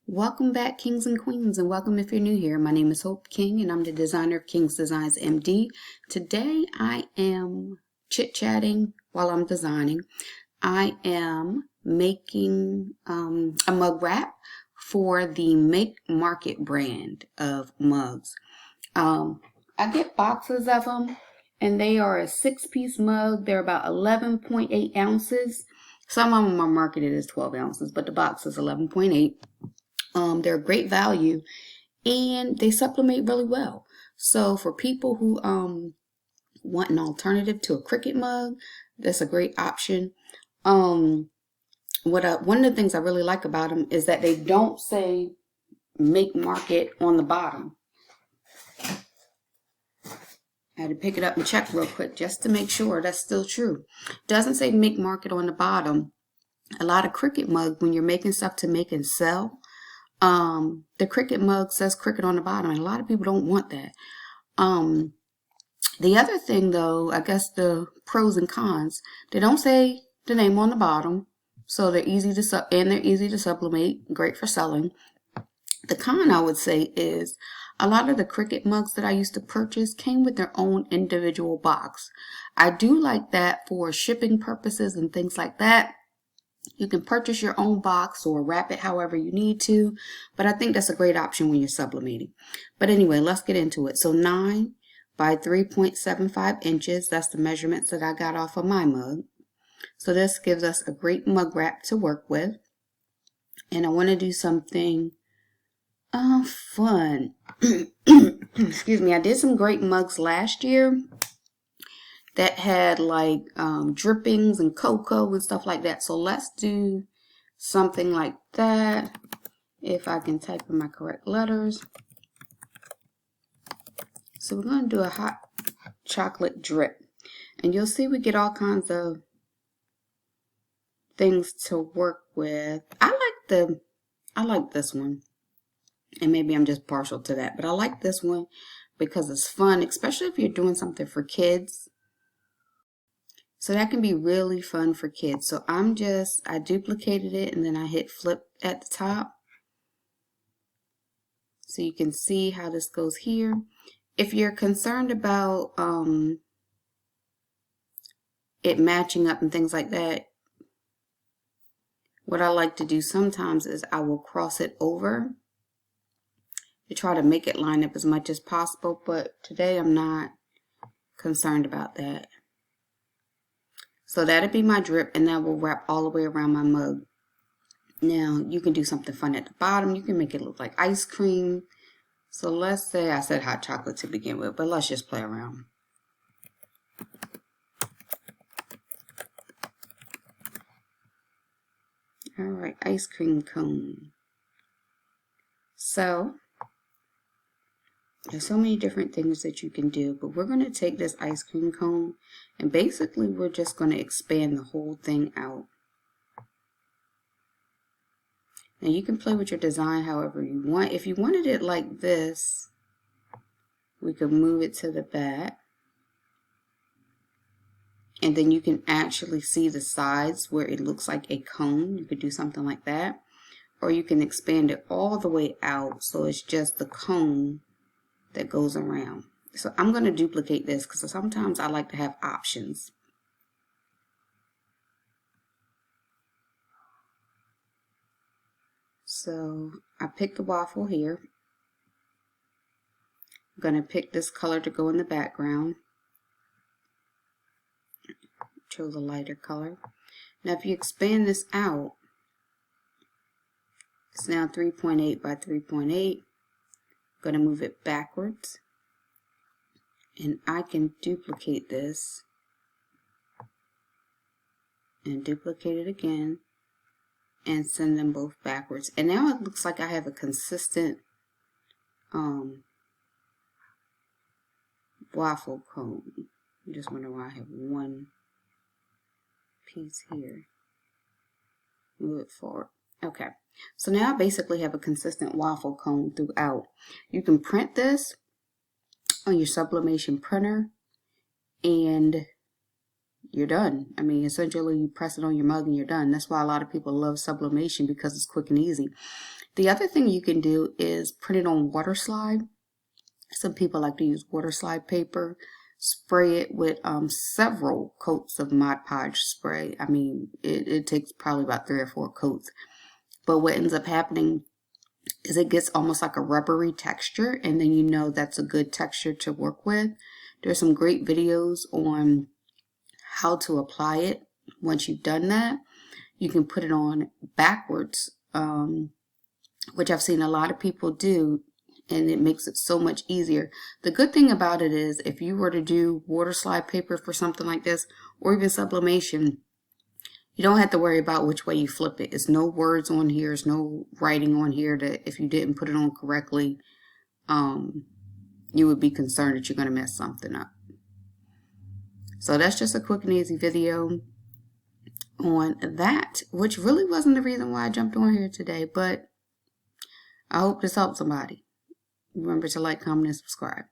Welcome back, kings and queens, and welcome if you're new here. My name is Hope King, and I'm the designer of King's Designs MD. Today, I am chit-chatting while I'm designing. I am making a mug wrap for the Make Market brand of mugs. I get boxes of them, and they are a 6-piece mug. They're about 11.8 ounces. Some of them are marketed as 12 ounces, but the box is 11.8. They're great value and they supplement really well. So for people who want an alternative to a Cricut mug, that's a great option. One of the things I really like about them is that they don't say Make Market on the bottom. I had to pick it up and check real quick just to make sure that's still true. It doesn't say Make Market on the bottom. A lot of Cricut mugs, when you're making stuff to make and sell, the Cricut mug says Cricut on the bottom, and a lot of people don't want that. The other thing, though, I guess the pros and cons, they don't say the name on the bottom, so they're easy to sublimate, great for selling. The con, I would say, is a lot of the Cricut mugs that I used to purchase came with their own individual box. I do like that for shipping purposes and things like that. You can purchase your own box or wrap it however you need to, but I think that's a great option when you're sublimating. But anyway, let's get into it. So 9 by 3.75 inches, that's the measurements that I got off of my mug. So this gives us a great mug wrap to work with. And I want to do something fun. Excuse me, I did some great mugs last year that had like drippings and cocoa and stuff like that. So let's do something like that. If I can type in my correct letters. So we're going to do a hot chocolate drip. And you'll see we get all kinds of things to work with. I like this one. And maybe I'm just partial to that. But I like this one because it's fun, especially if you're doing something for kids. So that can be really fun for kids. So I duplicated it and then I hit flip at the top. So you can see how this goes here. If you're concerned about it matching up and things like that, what I like to do sometimes is I will cross it over to try to make it line up as much as possible. But today I'm not concerned about that. So that'll be my drip, and that will wrap all the way around my mug. Now, you can do something fun at the bottom. You can make it look like ice cream. So let's say I said hot chocolate to begin with, but let's just play around. All right, ice cream cone. So there's so many different things that you can do, but we're going to take this ice cream cone and basically we're just going to expand the whole thing out. Now you can play with your design however you want. If you wanted it like this, we could move it to the back. And then you can actually see the sides where it looks like a cone. You could do something like that. Or you can expand it all the way out so it's just the cone that goes around. So I'm going to duplicate this because sometimes I like to have options. So I picked the waffle here. I'm going to pick this color to go in the background. Chose a lighter color. Now if you expand this out, it's now 3.8 by 3.8. Going to move it backwards, and I can duplicate this and duplicate it again and send them both backwards, and now it looks like I have a consistent waffle cone. I just wonder why I have one piece here. Move it forward. Okay, so now I basically have a consistent waffle cone throughout. You can print this on your sublimation printer and you're done. I mean, essentially you press it on your mug and you're done. That's why a lot of people love sublimation, because it's quick and easy. The other thing you can do is print it on water slide. Some people like to use water slide paper, spray it with several coats of Mod Podge spray. I mean, it takes probably about 3 or 4 coats. But what ends up happening is it gets almost like a rubbery texture, and then you know that's a good texture to work with. There's some great videos on how to apply it. Once you've done that, you can put it on backwards, which I've seen a lot of people do, and it makes it so much easier. The good thing about it is if you were to do water slide paper for something like this, or even sublimation, you don't have to worry about which way you flip it. There's no words on here. There's no writing on here that if you didn't put it on correctly, you would be concerned that you're going to mess something up. So that's just a quick and easy video on that, which really wasn't the reason why I jumped on here today, but I hope this helped somebody. Remember to like, comment, and subscribe.